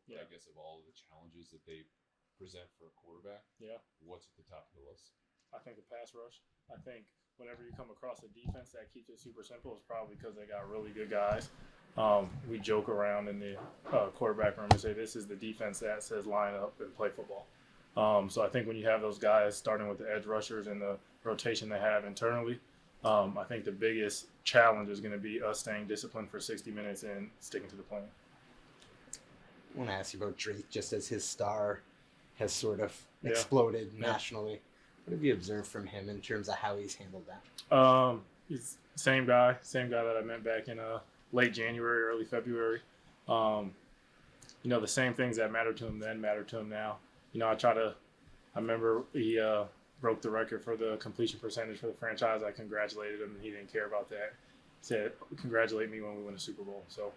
But I guess of all of the challenges that they present for a quarterback, what's at the top of the list? I think the pass rush. I think whenever you come across a defense that keeps it super simple, it's probably because they got really good guys. We joke around in the quarterback room and say this is the defense that says line up and play football. So I think when you have those guys starting with the edge rushers and the rotation they have internally, I think the biggest challenge is going to be us staying disciplined for 60 minutes and sticking to the plan. I want to ask you about Drake, just as his star has sort of exploded nationally. What have you observed from him in terms of how he's handled that? He's same guy that I met back in late January, early February. The same things that mattered to him then matter to him now. I remember he broke the record for the completion percentage for the franchise. I congratulated him, and he didn't care about that. He said, congratulate me when we win a Super Bowl. So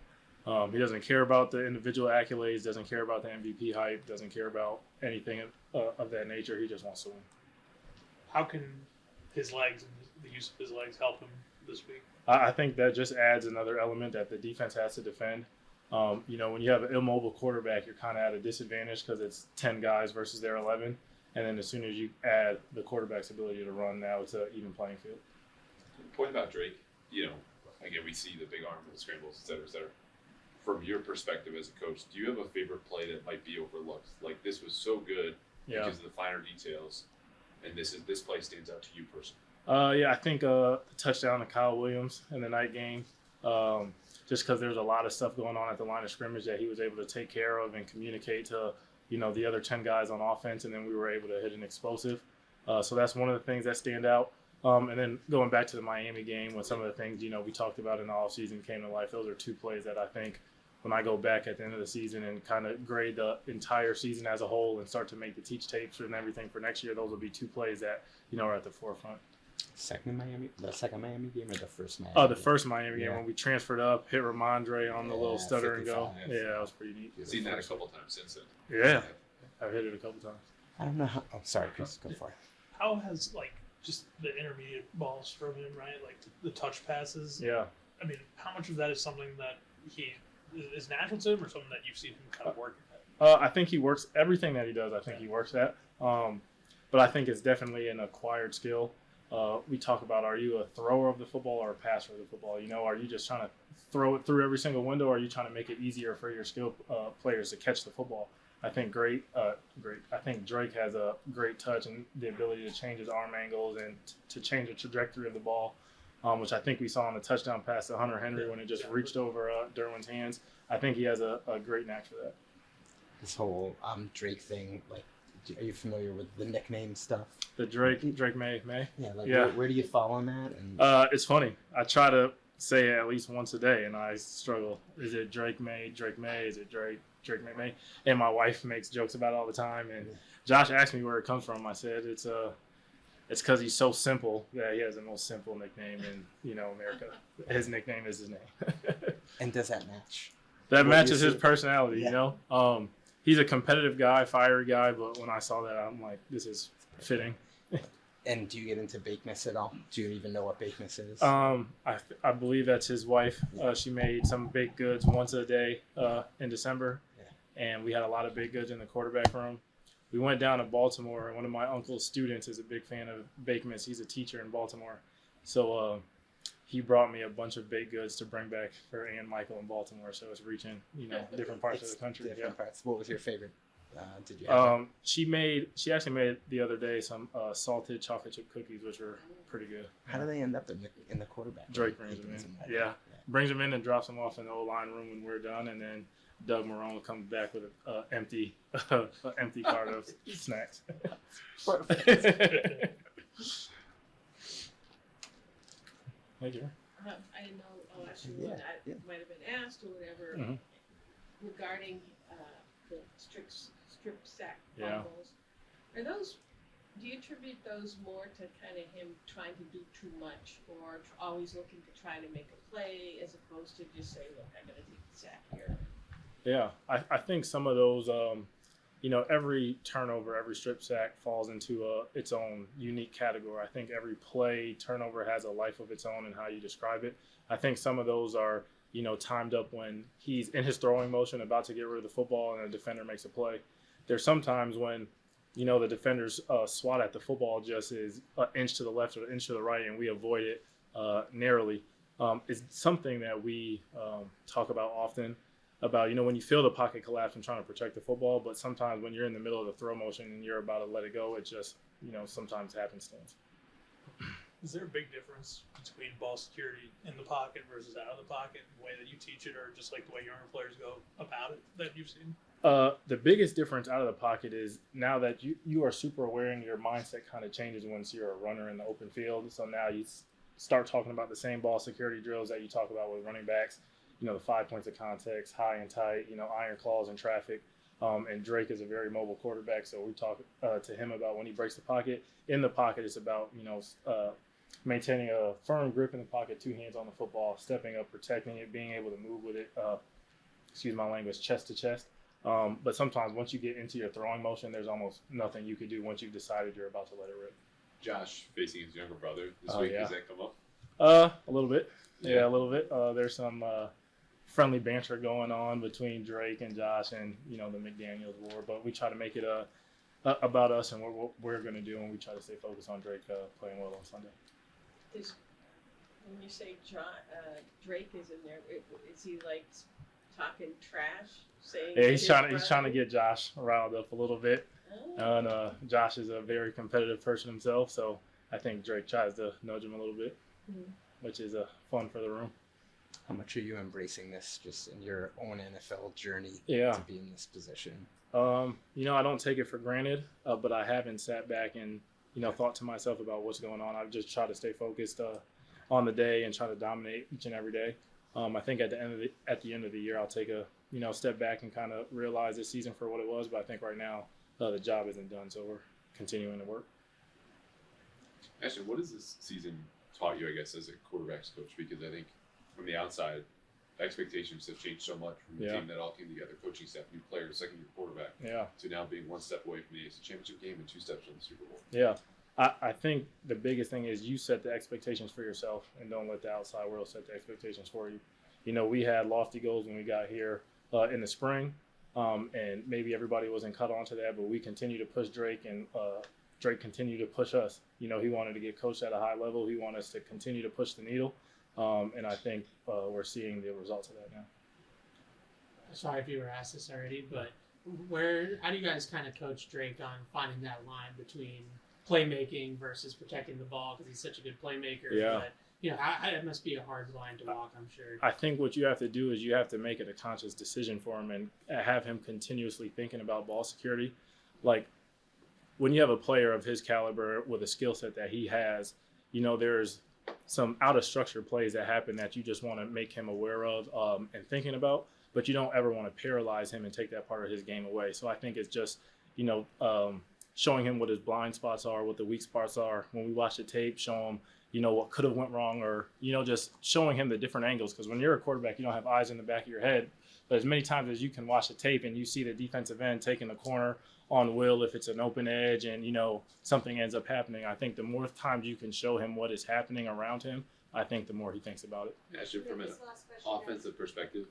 he doesn't care about the individual accolades, doesn't care about the MVP hype, doesn't care about anything of that nature. He just wants to win. How can his legs and the use of his legs help him this week? I think that just adds another element that the defense has to defend. When you have an immobile quarterback, you're kind of at a disadvantage because it's 10 guys versus their 11. And then as soon as you add the quarterback's ability to run, now it's an even playing field. The point about Drake, again, we see the big arm and the scrambles, et cetera, et cetera. From your perspective as a coach, do you have a favorite play that might be overlooked? Like, this was so good because of the finer details, and this play stands out to you personally. I think the touchdown to Kyle Williams in the night game, just because there's a lot of stuff going on at the line of scrimmage that he was able to take care of and communicate to, the other 10 guys on offense, and then we were able to hit an explosive. So that's one of the things that stand out. And then going back to the Miami game, when some of the things, we talked about in the offseason came to life, those are two plays that I think when I go back at the end of the season and kind of grade the entire season as a whole and start to make the teach tapes and everything for next year, those will be two plays that, are at the forefront. The second Miami game or the first Miami game? The first Miami game when we transferred up, hit Ramondre on the little stutter and go. Yeah, that was pretty neat. You've seen that a couple times since then. Yeah, I've hit it a couple times. I don't know how. Oh, sorry, Chris, go for it. How has, just the intermediate balls from him, right? Like the touch passes. Yeah. I mean, how much of that is something that he is natural to him or something that you've seen him kind of working at? I think he works everything that he does. I think he works at. But I think it's definitely an acquired skill. We talk about, are you a thrower of the football or a passer of the football? Are you just trying to throw it through every single window, or are you trying to make it easier for your skill players to catch the football? I think I think Drake has a great touch and the ability to change his arm angles and to change the trajectory of the ball, which I think we saw on the touchdown pass to Hunter Henry when it just reached over Derwin's hands. I think he has a great knack for that. This whole Drake thing, are you familiar with the nickname stuff? The Drake May? Yeah, Where do you fall on that? And it's funny. I try to say it at least once a day, and I struggle. Is it Drake May? Is it Drake May? And my wife makes jokes about it all the time. And Josh asked me where it comes from. I said it's because he's so simple that he has the most simple nickname in America. His nickname is his name. And does that match? That matches his personality. He's a competitive guy, fiery guy. But when I saw that, I'm like, this is fitting. And do you get into bakeness at all? Do you even know what bakeness is? I believe that's his wife. She made some baked goods once a day in December, and we had a lot of baked goods in the quarterback room. We went down to Baltimore, and one of my uncle's students is a big fan of Bakemas. He's a teacher in Baltimore, so he brought me a bunch of baked goods to bring back for Ann Michael in Baltimore. So it's reaching different parts of the country. Different parts. What was your favorite? Did you have She actually made the other day some salted chocolate chip cookies, which were pretty good. How do they end up in the quarterback? Drake brings them in. Yeah, brings them in and drops them off in the O-line room when we're done, and then Doug Marrone comes back with an empty cart of snacks. Thank you. I didn't know Ashton Grant might have been asked or whatever regarding the strip sack fumbles. Are those? Do you attribute those more to kind of him trying to do too much, or always looking to try to make a play, as opposed to just say, "Look, I'm going to take the sack here"? Yeah, I think some of those, every turnover, every strip sack falls into its own unique category. I think every play turnover has a life of its own and how you describe it. I think some of those are timed up when he's in his throwing motion, about to get rid of the football, and a defender makes a play. There's sometimes when, the defender's swat at the football just is an inch to the left or an inch to the right, and we avoid it narrowly. It's something that we talk about often, about, when you feel the pocket collapse and trying to protect the football, but sometimes when you're in the middle of the throw motion and you're about to let it go, it just, sometimes happenstance. Is there a big difference between ball security in the pocket versus out of the pocket, the way that you teach it, or just like the way younger players go about it that you've seen? The biggest difference out of the pocket is now that you are super aware and your mindset kind of changes once you're a runner in the open field. So now you start talking about the same ball security drills that you talk about with running backs, the 5 points of context, high and tight, iron claws in traffic. And Drake is a very mobile quarterback, so we talk to him about when he breaks the pocket. In the pocket, it's about, maintaining a firm grip in the pocket, 2 hands on the football, stepping up, protecting it, being able to move with it, excuse my language, chest to chest. But sometimes once you get into your throwing motion, there's almost nothing you could do once you've decided you're about to let it rip. Josh facing his younger brother this week, yeah. Does that come up? A little bit. Yeah, a little bit. There's some friendly banter going on between Drake and Josh and, the McDaniels war, but we try to make it about us and what we're going to do, and we try to stay focused on Drake playing well on Sunday. When you say Drake is in there, is he like talking trash, saying? Yeah, he's trying to get Josh riled up a little bit. Oh. And Josh is a very competitive person himself, so I think Drake tries to nudge him a little bit, which is fun for the room. How much are you embracing this just in your own NFL journey to be in this position? I don't take it for granted, but I haven't sat back and thought to myself about what's going on. I've just tried to stay focused on the day and try to dominate each and every day. I think at the end of the year, I'll take a step back and kind of realize this season for what it was. But I think right now the job isn't done, so we're continuing to work. Ashton, what has this season taught you, I guess, as a quarterbacks coach? Because I think from the outside, expectations have changed so much from the team that all came together, coaching staff, new players, second-year quarterback, to now being one step away from the AFC Championship game and 2 steps from the Super Bowl. Yeah. I think the biggest thing is you set the expectations for yourself and don't let the outside world set the expectations for you. We had lofty goals when we got here in the spring, and maybe everybody wasn't cut onto that, but we continue to push Drake, and Drake continued to push us. He wanted to get coached at a high level. He wanted us to continue to push the needle. And I think we're seeing the results of that now. Sorry if you were asked this already, but how do you guys kind of coach Drake on finding that line between playmaking versus protecting the ball, because he's such a good playmaker? Yeah. But, it must be a hard line to walk, I'm sure. I think what you have to do is you have to make it a conscious decision for him and have him continuously thinking about ball security. Like, when you have a player of his caliber with a skill set that he has, there's some out of structure plays that happen that you just want to make him aware of and thinking about, but you don't ever want to paralyze him and take that part of his game away. So I think it's just, showing him what his blind spots are, what the weak spots are. When we watch the tape, show him, what could have went wrong, or, just showing him the different angles. Because when you're a quarterback, you don't have eyes in the back of your head. But as many times as you can watch the tape and you see the defensive end taking the corner on Will if it's an open edge and, something ends up happening, I think the more times you can show him what is happening around him, I think the more he thinks about it. Ashton, from an offensive perspective,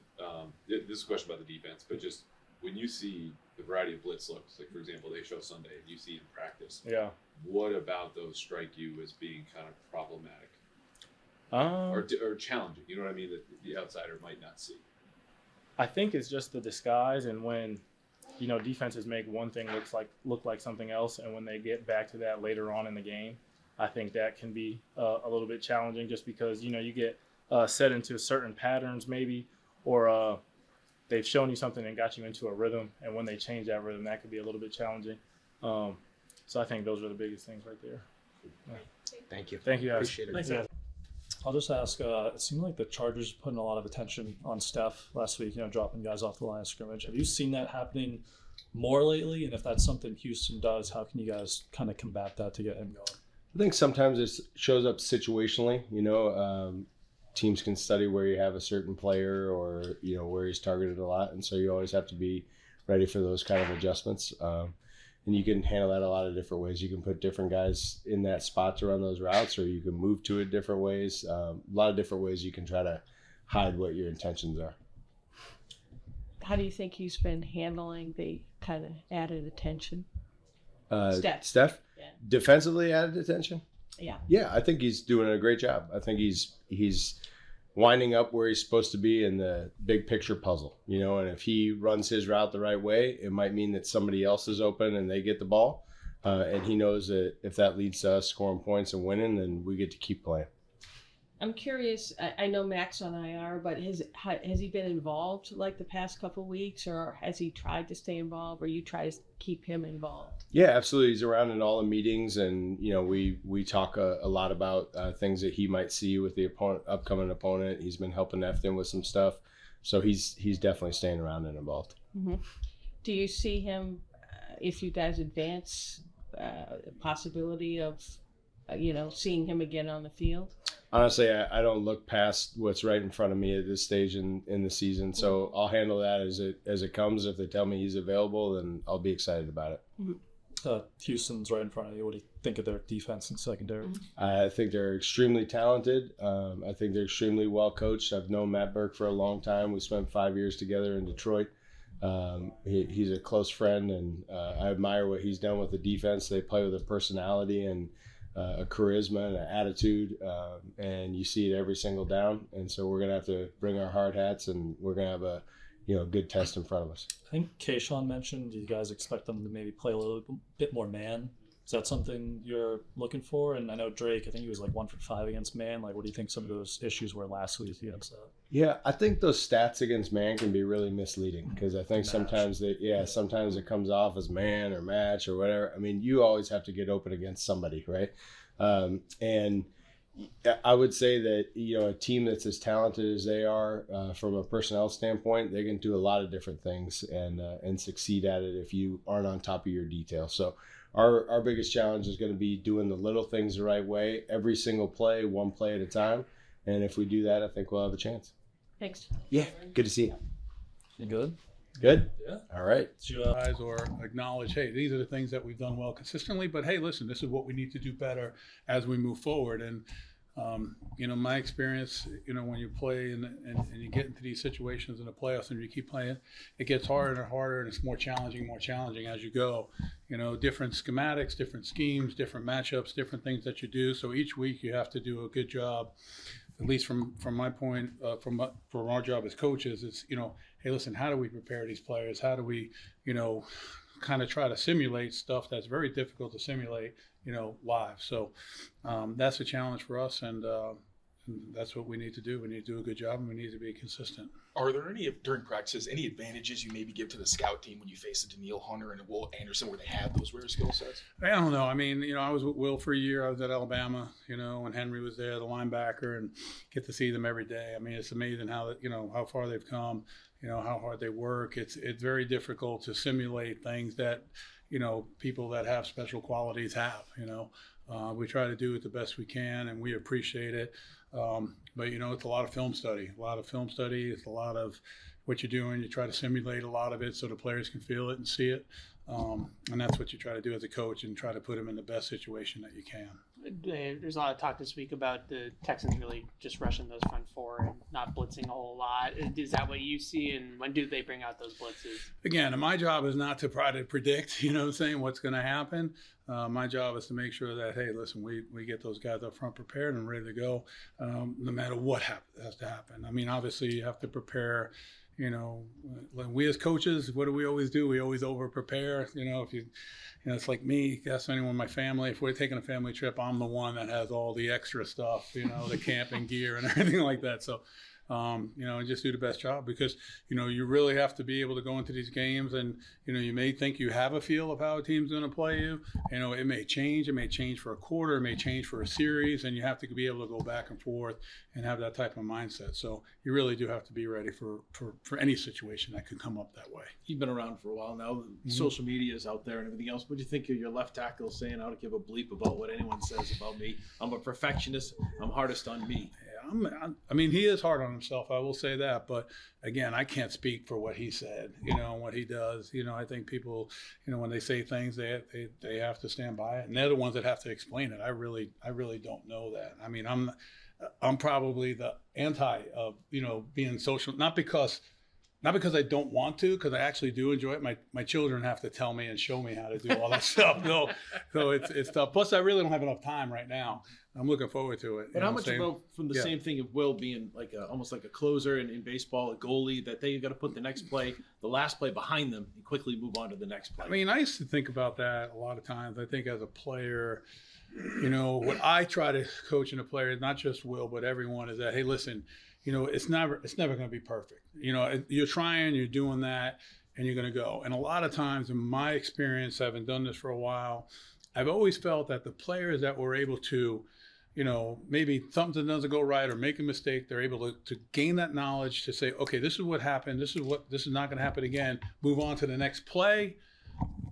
this is a question about the defense, but just when you see the variety of blitz looks, like, for example, they show Sunday and you see in practice, what about those strike you as being kind of problematic or challenging? You know what I mean? That the outsider might not see. I think it's just the disguise, and when defenses make one thing look like something else, and when they get back to that later on in the game, I think that can be a little bit challenging, just because you get set into certain patterns maybe, or they've shown you something and got you into a rhythm, and when they change that rhythm, that could be a little bit challenging. So I think those are the biggest things right there. Thank you. Thank you, guys. Appreciate it. Thanks, Yeah. I'll just ask, it seemed like the Chargers putting a lot of attention on Steph last week, dropping guys off the line of scrimmage. Have you seen that happening more lately? And if that's something Houston does, how can you guys kind of combat that to get him going? I think sometimes it shows up situationally. Teams can study where you have a certain player or, where he's targeted a lot. And so you always have to be ready for those kind of adjustments. And you can handle that a lot of different ways. You can put different guys in that spot to run those routes, or you can move to it different ways. A lot of different ways you can try to hide what your intentions are. How do you think he's been handling the kind of added attention? Steph? Yeah. Defensively added attention? Yeah. Yeah, I think he's doing a great job. I think he's winding up where he's supposed to be in the big picture puzzle, and if he runs his route the right way, it might mean that somebody else is open and they get the ball. And he knows that if that leads to us scoring points and winning, then we get to keep playing. I'm curious. I know Mac's on IR, but has he been involved like the past couple of weeks, or has he tried to stay involved, or you try to keep him involved? Yeah, absolutely. He's around in all the meetings, and we talk a lot about things that he might see with the upcoming opponent. He's been helping Efton with some stuff, so he's definitely staying around and involved. Mm-hmm. Do you see him if you guys advance? Possibility of seeing him again on the field? Honestly, I don't look past what's right in front of me at this stage in the season, so I'll handle that as it comes. If they tell me he's available, then I'll be excited about it. Mm-hmm. Houston's right in front of you. What do you think of their defense and secondary? I think they're extremely talented. I think they're extremely well coached. I've known Matt Burke for a long time. We spent 5 years together in Detroit. He's a close friend, and I admire what he's done with the defense. They play with a personality and a charisma and an attitude, and you see it every single down. And so we're gonna have to bring our hard hats, and we're gonna have a good test in front of us. I think Kayshawn mentioned you guys expect them to maybe play a little bit more man. Is that something you're looking for? And I know Drake, I think he was like 1 for 5 against man. Like, what do you think some of those issues were last week against that? Yeah, I think those stats against man can be really misleading, because I think sometimes it comes off as man or match or whatever. I mean, you always have to get open against somebody, right? And I would say that, a team that's as talented as they are, from a personnel standpoint, they can do a lot of different things and succeed at it if you aren't on top of your details. So our biggest challenge is going to be doing the little things the right way, every single play, one play at a time. And if we do that, I think we'll have a chance. Thanks. Yeah, good to see you. You good? Good? Yeah. All right. Guys, or acknowledge, hey, these are the things that we've done well consistently, but hey, listen, this is what we need to do better as we move forward. And my experience, when you play and you get into these situations in the playoffs and you keep playing, it gets harder and harder, and it's more challenging as you go. Different schematics, different schemes, different matchups, different things that you do. So each week you have to do a good job, at least from my point, from our job as coaches. It's, hey, listen, how do we prepare these players? How do we, kind of try to simulate stuff that's very difficult to simulate, live. So that's a challenge for us, and that's what we need to do. We need to do a good job, and we need to be consistent. Are there during practices, any advantages you maybe give to the scout team when you face a Daniil Hunter and a Will Anderson where they have those rare skill sets? I don't know. I mean, I was with Will for a year. I was at Alabama, when Henry was there, the linebacker, and get to see them every day. I mean, it's amazing how far they've come, how hard they work. It's very difficult to simulate things that, people that have special qualities have, we try to do it the best we can, and we appreciate it. But it's a lot of film study. It's a lot of what you're doing. You try to simulate a lot of it so the players can feel it and see it. And that's what you try to do as a coach, and try to put them in the best situation that you can. There's a lot of talk this week about the Texans really just rushing those front four and not blitzing a whole lot. Is that what you see, and when do they bring out those blitzes? Again, my job is not to try to predict, what's going to happen. My job is to make sure that, hey, listen, we get those guys up front prepared and ready to go, no matter what has to happen. I mean, obviously you have to prepare. We as coaches, what do we always do? We always over prepare. If you it's like me, ask anyone in my family, if we're taking a family trip, I'm the one that has all the extra stuff, the camping gear and everything like that. So, and just do the best job, because, you really have to be able to go into these games, and, you may think you have a feel of how a team's going to play you. It may change. It may change for a quarter. It may change for a series, and you have to be able to go back and forth and have that type of mindset. So you really do have to be ready for any situation that could come up that way. You've been around for a while now. Mm-hmm. Social media is out there and everything else. What do you think of your left tackle saying, I don't give a bleep about what anyone says about me? I'm a perfectionist. I'm hardest on me. I mean, he is hard on himself, I will say that. But again, I can't speak for what he said, and what he does. I think people, when they say things, they have to stand by it, and they're the ones that have to explain it. I really don't know that. I mean, I'm probably the anti of, being social, not because I don't want to, because I actually do enjoy it. My children have to tell me and show me how to do all that stuff. So it's tough. Plus, I really don't have enough time right now. I'm looking forward to it. But how much about from the same thing of Will being like almost like a closer in baseball, a goalie, that they got to put the last play behind them and quickly move on to the next play? I mean, I used to think about that a lot of times. I think as a player, what I try to coach in a player, not just Will, but everyone, is that, hey, listen, it's never going to be perfect. You're trying, you're doing that, and you're going to go. And a lot of times in my experience, having done this for a while, I've always felt that the players that were able to, maybe something doesn't go right or make a mistake, they're able to gain that knowledge to say, okay, this is what happened. This is not going to happen again. Move on to the next play.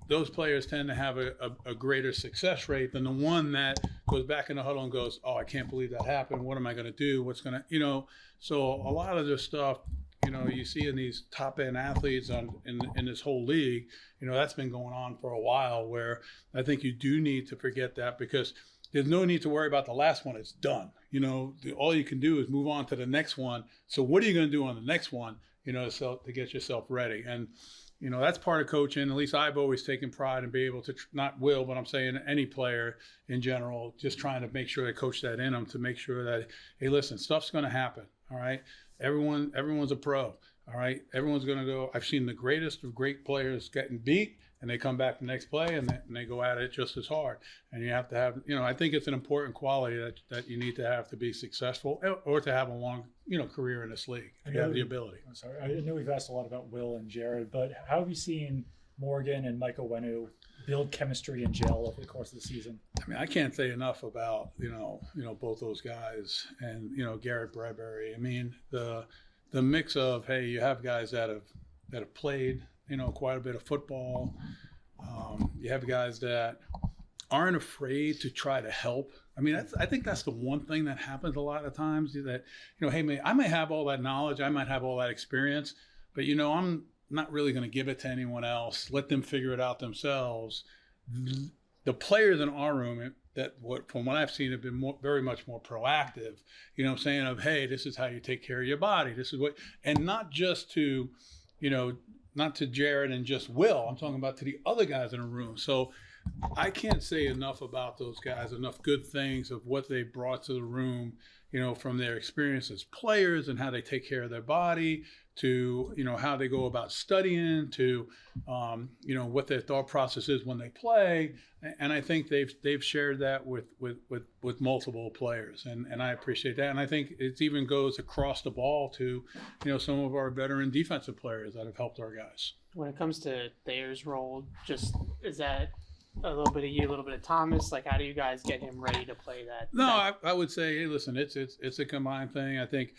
Those players tend to have a greater success rate than the one that goes back in the huddle and goes, oh, I can't believe that happened. What am I going to do? What's going to, so a lot of this stuff, you see in these top end athletes in this whole league, that's been going on for a while, where I think you do need to forget that, because there's no need to worry about the last one. It's done. All you can do is move on to the next one. So what are you going to do on the next one, to get yourself ready? And, that's part of coaching. At least I've always taken pride in being able to, not Will, but I'm saying any player in general, just trying to make sure they coach that in them, to make sure that, hey, listen, stuff's going to happen. All right. Everyone's a pro. All right. Everyone's going to go. I've seen the greatest of great players getting beat, and they come back the next play and they go at it just as hard. And you have to have, I think it's an important quality that you need to have to be successful, or to have a long, career in this league. If you have the ability. I'm sorry. I know we've asked a lot about Will and Jared, but how have you seen Morgan and Michael Wenu build chemistry and gel over the course of the season? I mean, I can't say enough about, both those guys, and, Garrett Bradbury. I mean, the mix of, hey, you have guys that have played, quite a bit of football. You have guys that aren't afraid to try to help. I mean, I think that's the one thing that happens a lot of times, that, hey, man, I might have all that knowledge, I might have all that experience, but, I'm not really going to give it to anyone else. Let them figure it out themselves. The players in our room, from what I've seen, have been very much more proactive, saying of, hey, this is how you take care of your body. This is what, and not just to, not to Jared and just Will. I'm talking about to the other guys in the room. So I can't say enough about those guys, enough good things of what they brought to the room, from their experience as players and how they take care of their body, to, how they go about studying, to, what their thought process is when they play. And I think they've shared that with multiple players, and I appreciate that. And I think it even goes across the ball to, some of our veteran defensive players that have helped our guys. When it comes to Thayer's role, is that a little bit of you, a little bit of Thomas? Like, how do you guys get him ready to play that? No, I would say, hey, listen, it's a combined thing. I think,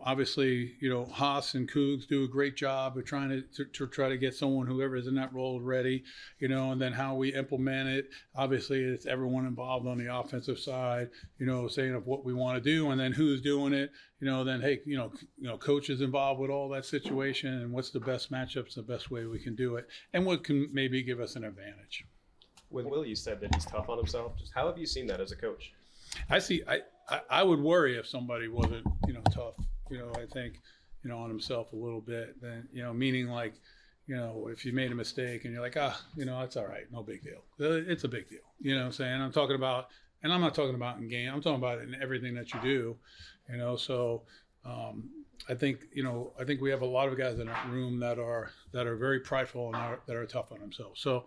obviously, Haas and Cougs do a great job of trying to try to get whoever is in that role ready, and then how we implement it. Obviously, it's everyone involved on the offensive side, saying of what we want to do, and then who's doing it, then, hey, coach is involved with all that situation, and what's the best matchups, the best way we can do it, and what can maybe give us an advantage. With Will, you said that he's tough on himself. Just how have you seen that as a coach? I would worry if somebody wasn't, tough, I think, on himself a little bit. Then, meaning like, if you made a mistake and you're like, it's all right, no big deal. It's a big deal. You know what I'm saying? I'm talking about, and I'm not talking about in game, I'm talking about in everything that you do, so I think we have a lot of guys in that room that are very prideful and that are tough on themselves. So,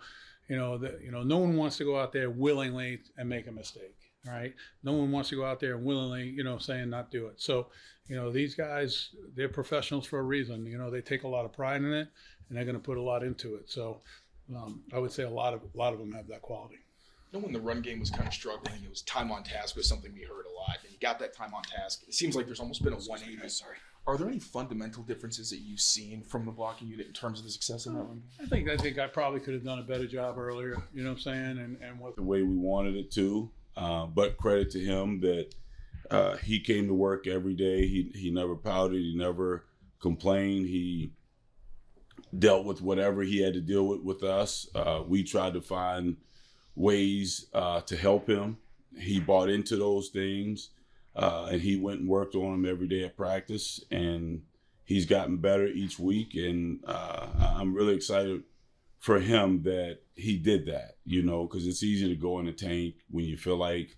no one wants to go out there willingly and make a mistake. Right? No one wants to go out there and willingly, saying not do it. So, these guys, they're professionals for a reason. They take a lot of pride in it, and they're going to put a lot into it. So, I would say a lot of them have that quality. When the run game was kind of struggling, it was time on task was something we heard a lot. And you got that time on task. It seems like there's almost been a 180. Sorry. Are there any fundamental differences that you've seen from the blocking unit in terms of the success in that run game? I think I probably could have done a better job earlier. You know what I'm saying? And what the way we wanted it to. But credit to him that he came to work every day. He never pouted. He never complained. He dealt with whatever he had to deal with us. We tried to find ways to help him. He bought into those things. and he went and worked on him every day at practice, and he's gotten better each week. And I'm really excited for him that he did that, because it's easy to go in the tank when you feel like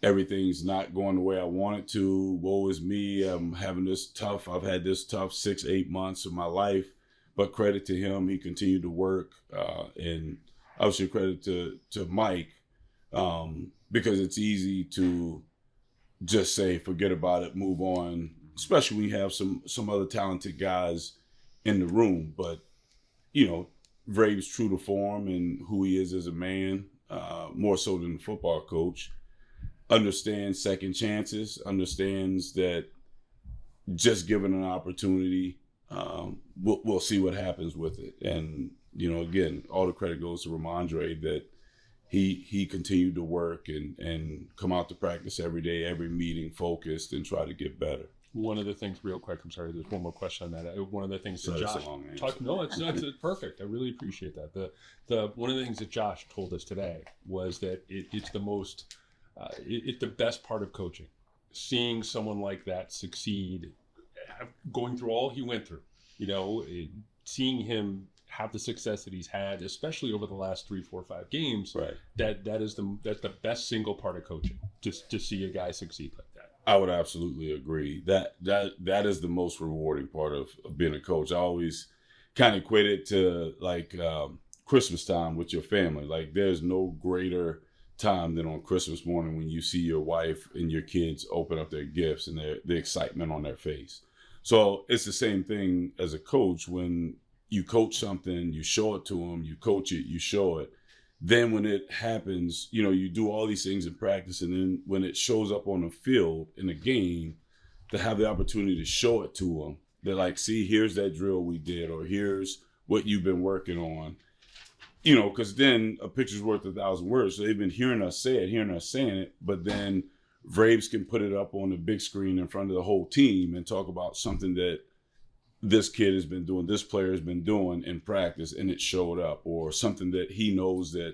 everything's not going the way I want it to. Woe is me. I've had this tough 6-8 months of my life. But credit to him, he continued to work. And obviously credit to Mike, because it's easy to just say, forget about it, move on, especially when you have some other talented guys in the room. But, Vrabe's true to form and who he is as a man, more so than the football coach. Understands second chances, understands that just given an opportunity, we'll see what happens with it. And, again, all the credit goes to Ramondre that he continued to work and come out to practice every day, every meeting focused and try to get better. One of the things, real quick, I'm sorry, there's one more question on that. One of the things that Josh talked, it's perfect. I really appreciate that. The one of the things that Josh told us today was that it's the most, it's the best part of coaching. Seeing someone like that succeed, going through all he went through, seeing him have the success that he's had, especially over the last 3, 4, 5 games. Right. That's the best single part of coaching, just to see a guy succeed like that. I would absolutely agree. That is the most rewarding part of being a coach. I always kind of equate it to like Christmas time with your family. Like there's no greater time than on Christmas morning when you see your wife and your kids open up their gifts and the excitement on their face. So it's the same thing as a coach. When you coach something, you show it to them, you coach it, you show it. Then when it happens, you do all these things in practice, and then when it shows up on the field in a game, to have the opportunity to show it to them, they're like, see, here's that drill we did, or here's what you've been working on. Because then a picture's worth 1,000 words. So they've been hearing us say it, hearing us saying it, but then Vrabes can put it up on the big screen in front of the whole team and talk about something that this kid has been doing, this player has been doing in practice, and it showed up, or something that he knows that,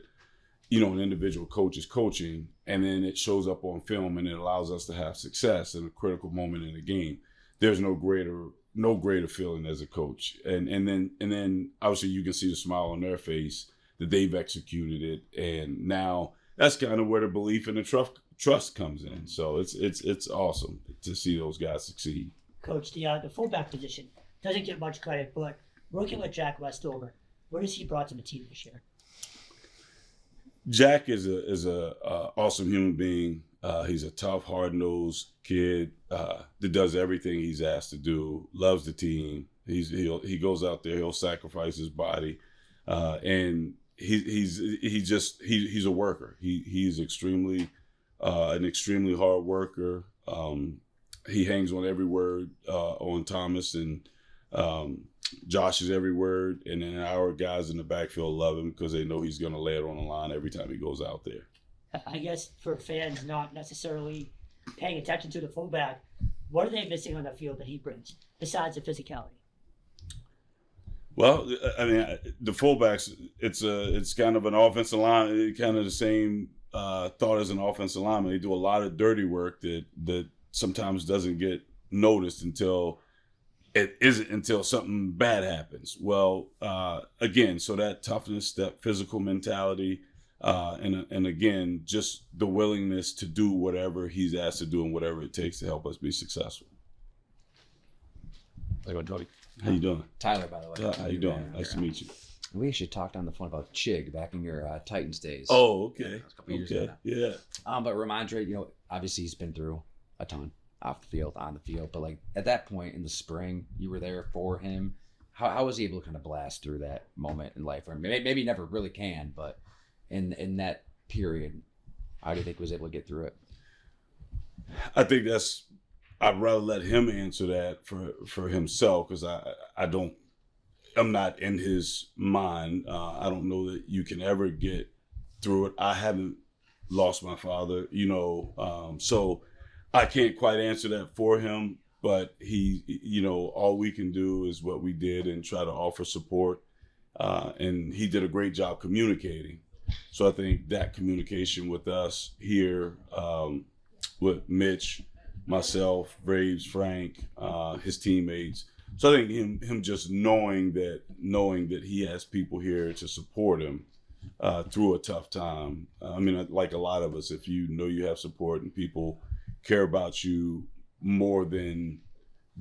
an individual coach is coaching, and then it shows up on film and it allows us to have success in a critical moment in the game. There's no greater feeling as a coach. And then obviously you can see the smile on their face that they've executed it. And now that's kind of where the belief and the trust comes in. So it's awesome to see those guys succeed. Coach, the fullback position doesn't get much credit, but working with Jack Westover, what has he brought to the team this year? Jack is a awesome human being. He's a tough, hard-nosed kid that does everything he's asked to do. Loves the team. He goes out there. He'll sacrifice his body, and he's a worker. He's extremely an extremely hard worker. He hangs on every word on Thomas and Josh's every word, and then our guys in the backfield love him because they know he's going to lay it on the line every time he goes out there. I guess for fans not necessarily paying attention to the fullback, what are they missing on the field that he brings besides the physicality? Well, I mean, the fullbacks, it's kind of an offensive line, kind of the same thought as an offensive lineman. They do a lot of dirty work that sometimes doesn't get noticed until something bad happens. Well, again, so that toughness, that physical mentality, and again, just the willingness to do whatever he's asked to do and whatever it takes to help us be successful. How you doing, How you doing? Tyler, by the way. How you doing? Nice to meet you. We actually talked on the phone about Chig back in your Titans days. Oh, okay. A couple years Okay. ago. Yeah. But Ramondre, obviously he's been through a ton off the field, on the field. But like at that point in the spring, you were there for him. How was he able to kind of blast through that moment in life? Or maybe he never really can, but in that period, how do you think he was able to get through it? I think I'd rather let him answer that for himself, because I'm not in his mind. I don't know that you can ever get through it. I haven't lost my father, so I can't quite answer that for him, but all we can do is what we did and try to offer support. And he did a great job communicating. So I think that communication with us here, with Mitch, myself, Braves, Frank, his teammates. So I think him just knowing that he has people here to support him through a tough time. I mean, like a lot of us, if you know you have support and people care about you more than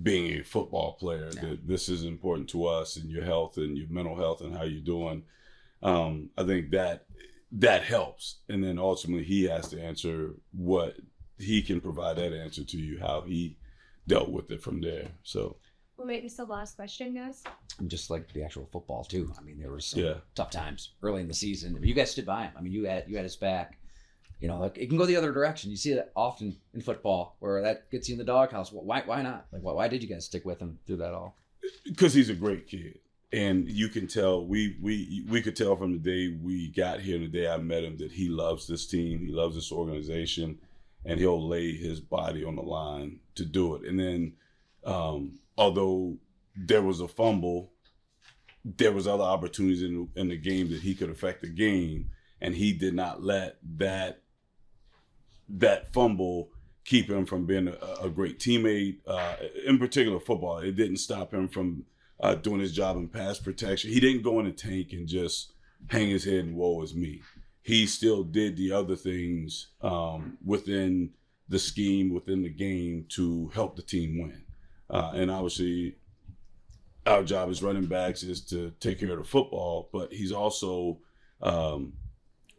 being a football player, that this is important to us and your health and your mental health and how you're doing. I think that helps. And then ultimately he has to answer what he can provide that answer to you, how he dealt with it from there. So. Well, maybe it's the last question, guys. And just like the actual football too. I mean, there were some tough times early in the season. I mean, you guys stood by him. I mean, you had his back. You know, like, it can go the other direction. You see that often in football, where that gets you in the doghouse. Why not? Like, why did you guys stick with him through that all? Because he's a great kid, and you can tell. We could tell from the day we got here and the day I met him that he loves this team. He loves this organization, and he'll lay his body on the line to do it. And then, although there was a fumble, there was other opportunities in the game that he could affect the game, and he did not let that fumble keep him from being a great teammate. In particular, football, it didn't stop him from doing his job in pass protection. He didn't go in the tank and just hang his head and woe is me. He still did the other things within the scheme, within the game to help the team win. And obviously, our job as running backs is to take care of the football, but he's also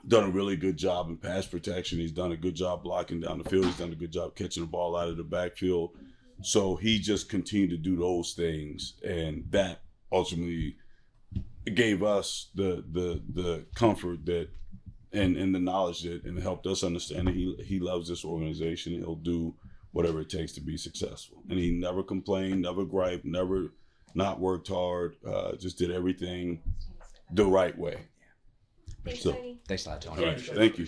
done a really good job in pass protection. He's done a good job blocking down the field. He's done a good job catching the ball out of the backfield. So he just continued to do those things, and that ultimately gave us the comfort that and the knowledge that, and helped us understand that he loves this organization. He'll do whatever it takes to be successful. And he never complained, never griped, never not worked hard, just did everything the right way. Thanks, So, Tony. Thanks a lot, Tony. All right, thank you.